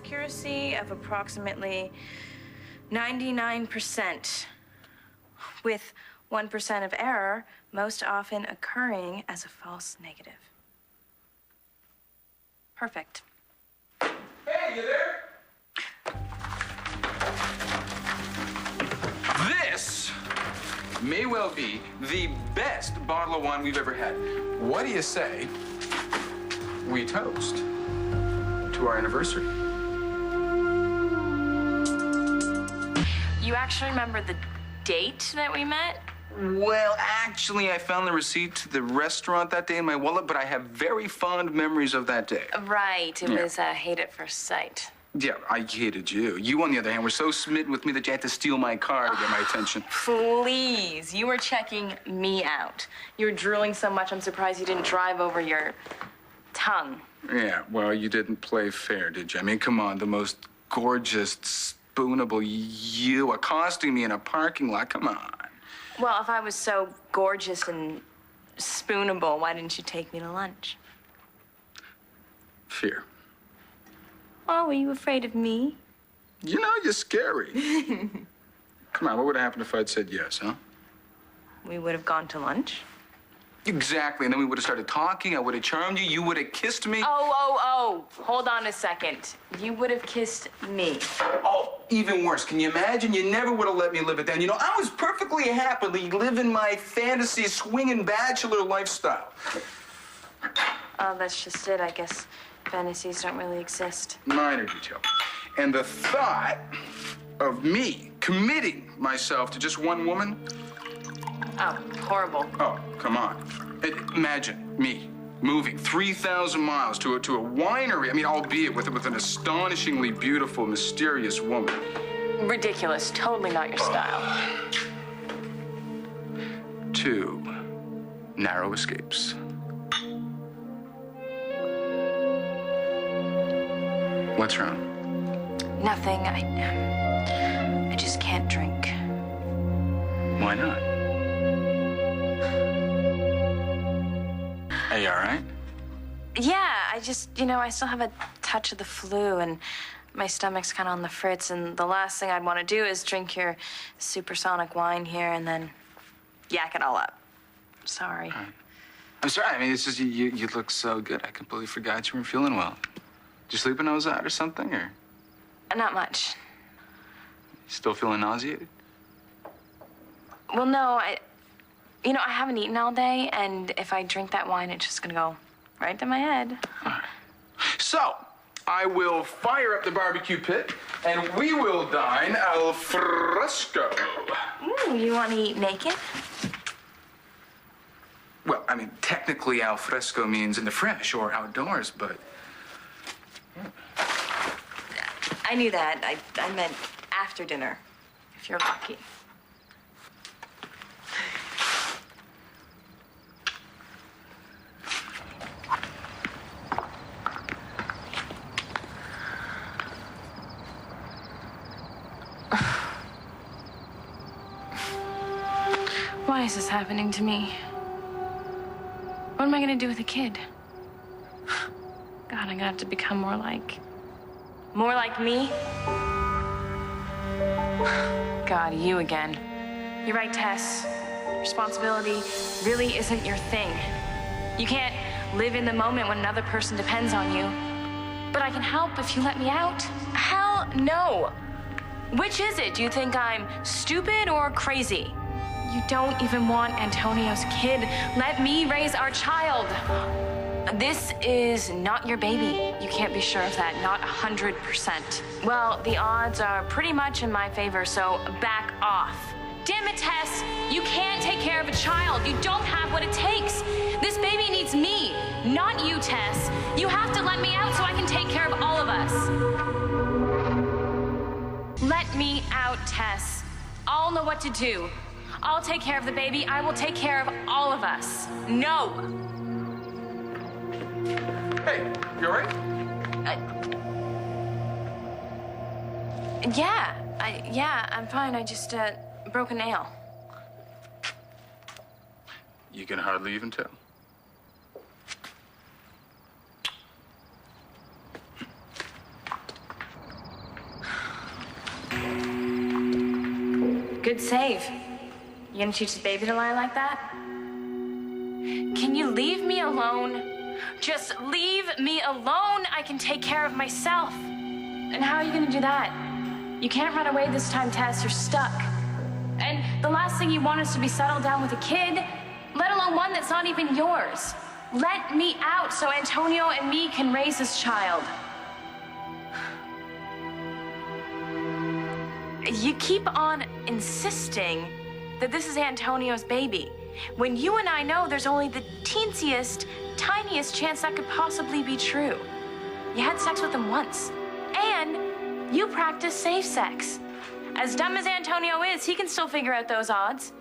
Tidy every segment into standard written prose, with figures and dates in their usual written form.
accuracy of approximately 99%, with 1% of error most often occurring as a false negative. Perfect. Hey, you there? This may well be the best bottle of wine we've ever had. What do you say we toast to our anniversary? You actually remember the date that we met? Well, actually, I found the receipt to the restaurant that day in my wallet, but I have very fond memories of that day. Right. It was hate at first sight. Yeah, I hated you. You, on the other hand, were so smitten with me that you had to steal my car to get my attention. Please. You were checking me out. You were drooling so much, I'm surprised you didn't drive over your tongue. Yeah, well, you didn't play fair, did you? I mean, come on, the most gorgeous, spoonable you accosting me in a parking lot. Come on. Well, if I was so gorgeous and spoonable, why didn't you take me to lunch? Fear. Oh, were you afraid of me? You know, you're scary. Come on, what would have happened if I'd said yes, huh? We would have gone to lunch. Exactly, and then we would have started talking. I would have charmed you. You would have kissed me. Oh. Hold on a second. You would have kissed me. Oh, even worse. Can you imagine? You never would have let me live it down. You know, I was perfectly happily living my fantasy swinging bachelor lifestyle. Oh, that's just it. I guess fantasies don't really exist. Minor detail. And the thought of me committing myself to just one woman. Oh, horrible. Oh, come on. Imagine me moving 3,000 miles to a winery. I mean, albeit with an astonishingly beautiful, mysterious woman. Ridiculous. Totally not your style. 2 narrow escapes. What's wrong? Nothing. I just can't drink. Why not? Are you all right? Yeah, I just, I still have a touch of the flu, and my stomach's kind of on the fritz, and the last thing I'd want to do is drink your supersonic wine here and then yak it all up. Sorry. I'm sorry. I mean, it's just you look so good. I completely forgot you weren't feeling well. Did you sleep a nose out or something, or? Not much. Still feeling nauseated? Well, no, I haven't eaten all day, and if I drink that wine, it's just gonna go right to my head. All right. So, I will fire up the barbecue pit, and we will dine al fresco. Ooh, you want to eat naked? Well, I mean, technically al fresco means in the fresh or outdoors, but... I knew that. I meant after dinner, if you're lucky. Why is this happening to me? What am I gonna do with a kid? God, I'm gonna have to become more like me? God, you again. You're right, Tess. Responsibility really isn't your thing. You can't live in the moment when another person depends on you. But I can help if you let me out. Hell no. Which is it? Do you think I'm stupid or crazy? You don't even want Antonio's kid. Let me raise our child. This is not your baby. You can't be sure of that, not 100%. Well, the odds are pretty much in my favor, so back off. Damn it, Tess! You can't take care of a child. You don't have what it takes. This baby needs me, not you, Tess. You have to let me out so I can take care of all of us. Let me out, Tess. I'll know what to do. I'll take care of the baby. I will take care of all of us. No! Hey, you all right? Yeah, I'm fine. I just broke a nail. You can hardly even tell. Good save. You gonna teach the baby to lie like that? Can you leave me alone? Just leave me alone. I can take care of myself. And how are you gonna do that? You can't run away this time, Tess. You're stuck. And the last thing you want is to be settled down with a kid, let alone one that's not even yours. Let me out so Antonio and me can raise this child. You keep on insisting that this is Antonio's baby, when you and I know there's only the teensiest, tiniest chance that could possibly be true. You had sex with him once, and you practice safe sex. As dumb as Antonio is, he can still figure out those odds.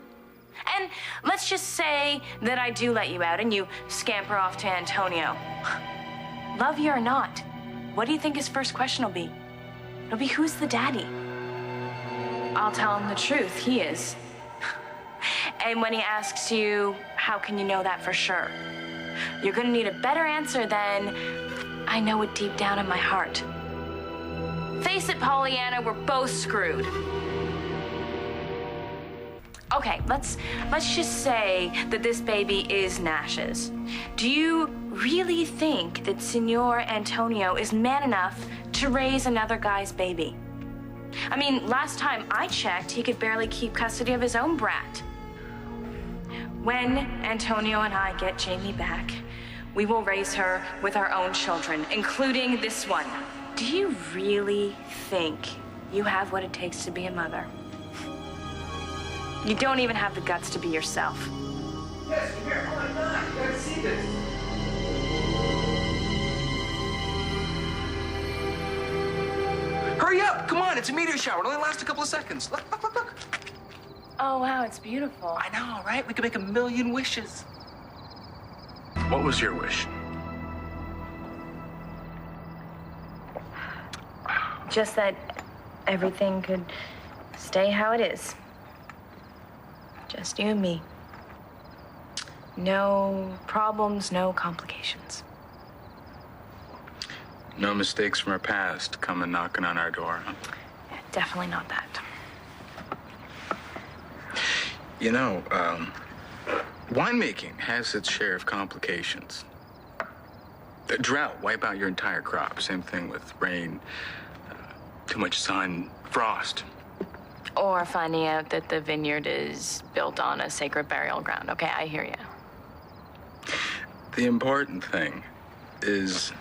And let's just say that I do let you out and you scamper off to Antonio. Love you or not, what do you think his first question will be? It'll be, who's the daddy? I'll tell him the truth, he is. And when he asks you, how can you know that for sure? You're gonna need a better answer than, I know it deep down in my heart. Face it, Pollyanna, we're both screwed. Okay, let's just say that this baby is Nash's. Do you really think that Senor Antonio is man enough to raise another guy's baby? I mean, last time I checked, he could barely keep custody of his own brat. When Antonio and I get Jamie back, we will raise her with our own children, including this one. Do you really think you have what it takes to be a mother? You don't even have the guts to be yourself. Yes, come here. Oh my God, you gotta see this. Hurry up! Come on, it's a meteor shower. It only lasts a couple of seconds. Look, look, look, look. Oh, wow, it's beautiful. I know, right? We could make 1,000,000 wishes. What was your wish? Just that everything could stay how it is. Just you and me. No problems, no complications. No mistakes from our past coming knocking on our door, huh? Yeah, definitely not that. You know, winemaking has its share of complications. A drought, wipe out your entire crop. Same thing with rain, too much sun, frost. Or finding out that the vineyard is built on a sacred burial ground. Okay, I hear you. The important thing is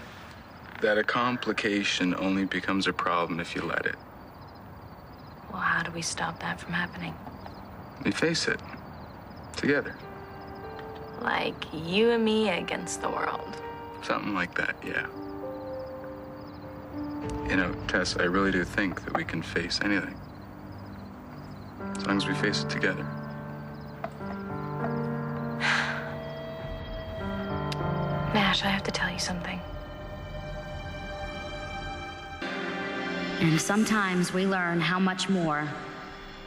that a complication only becomes a problem if you let it. Well, how do we stop that from happening? We face it. Together. Like you and me against the world. Something like that, yeah. You know, Tess, I really do think that we can face anything. As long as we face it together. Nash, I have to tell you something. And sometimes we learn how much more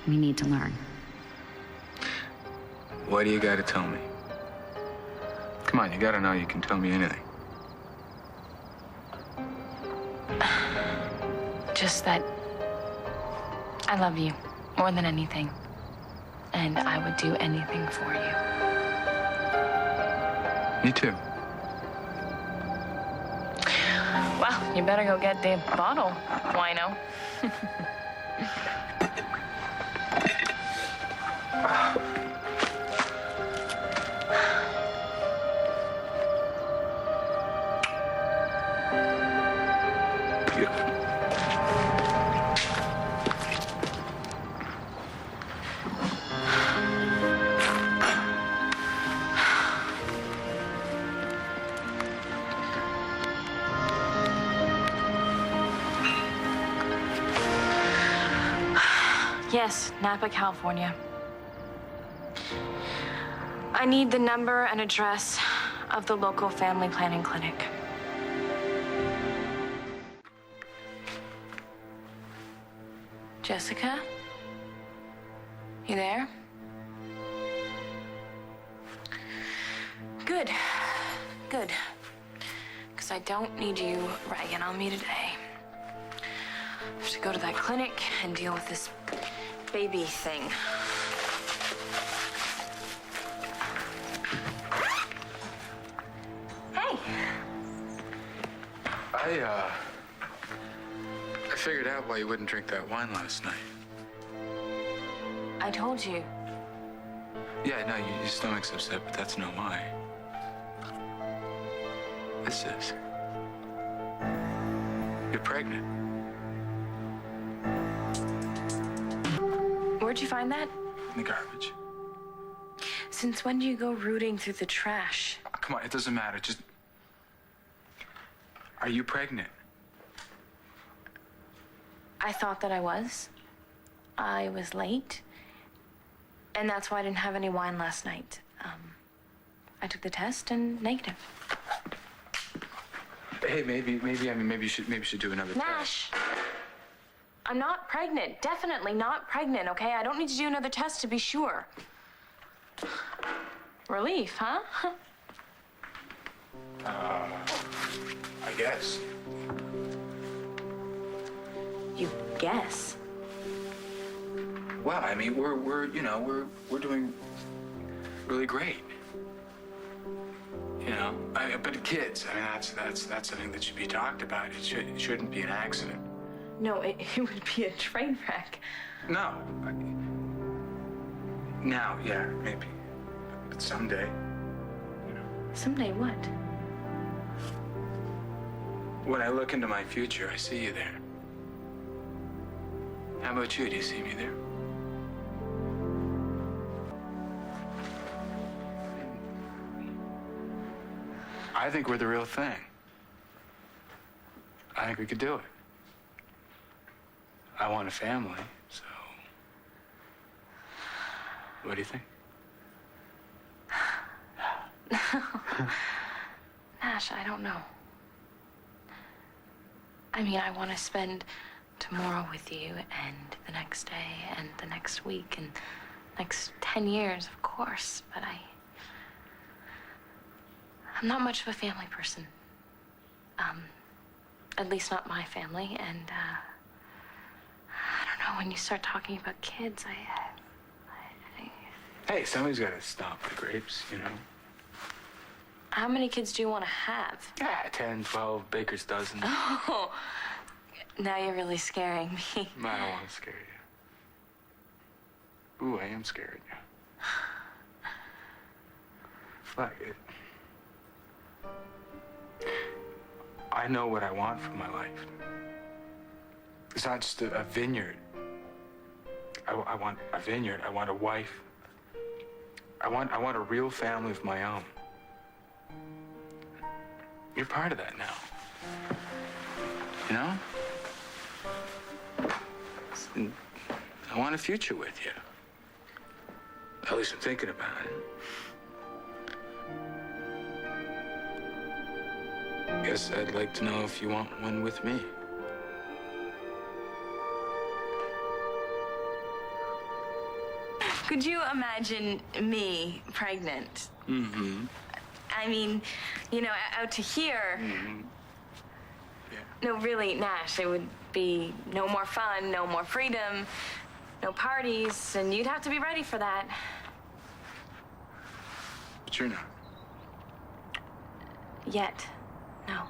we need to learn. What do you gotta tell me? Come on, you gotta know you can tell me anything. Just that I love you more than anything. And I would do anything for you. Me too. Well, you better go get the bottle, wino. Yes, Napa, California. I need the number and address of the local family planning clinic. Jessica? You there? Good. Good. Because I don't need you ragging on me today. I have to go to that clinic and deal with this baby thing. Hey. I figured out why you wouldn't drink that wine last night. I told you. Yeah, no, your stomach's upset, but that's no why. This is. You're pregnant. Where'd you find that? In the garbage. Since when do you go rooting through the trash? Oh, come on, it doesn't matter. Just. Are you pregnant? I thought that I was. I was late. And that's why I didn't have any wine last night. I took the test and negative. Hey, maybe you should do another test. Nash, I'm not pregnant. Definitely not pregnant, okay? I don't need to do another test to be sure. Relief, huh? I guess. You guess. Well, I mean, we're doing really great. You know, but kids, I mean, that's something that should be talked about. It shouldn't be an accident. No, it would be a train wreck. No. Now, yeah, maybe. But someday, you know. Someday what? When I look into my future, I see you there. How about you? Do you see me there? I think we're the real thing. I think we could do it. I want a family, so... What do you think? Nash, I don't know. I mean, I want to spend tomorrow with you, and the next day, and the next week, and next 10 years, of course, but I'm not much of a family person. At least not my family, and, I don't know, when you start talking about kids, Hey, somebody's got to stomp the grapes, you know? How many kids do you want to have? Yeah, 10, 12, baker's dozen. Oh, now you're really scaring me. I don't want to scare you. Ooh, I am scared. Look, I know what I want from my life. It's not just a vineyard. I want a vineyard. I want a wife. I want a real family of my own. You're part of that now. You know? And I want a future with you. At least I'm thinking about it. Guess I'd like to know if you want one with me. Could you imagine me pregnant? Mm-hmm. I mean, you know, out to here. Mm-hmm. Yeah. No, really, Nash, it would be no more fun, no more freedom, no parties, and you'd have to be ready for that. But you're not. Yet. No.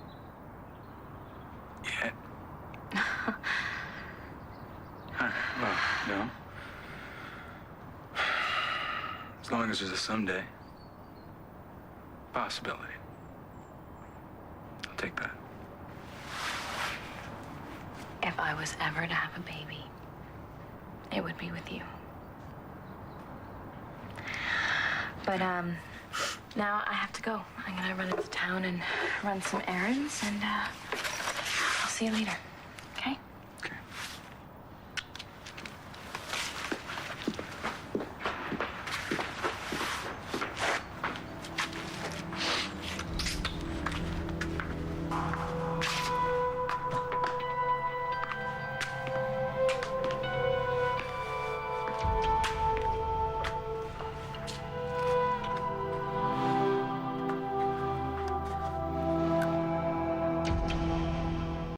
Yet? Huh. Well, no. As long as there's a someday. Possibility. I'll take that. If I was ever to have a baby, it would be with you. But, now I have to go. I'm gonna run into town and run some errands, and, I'll see you later.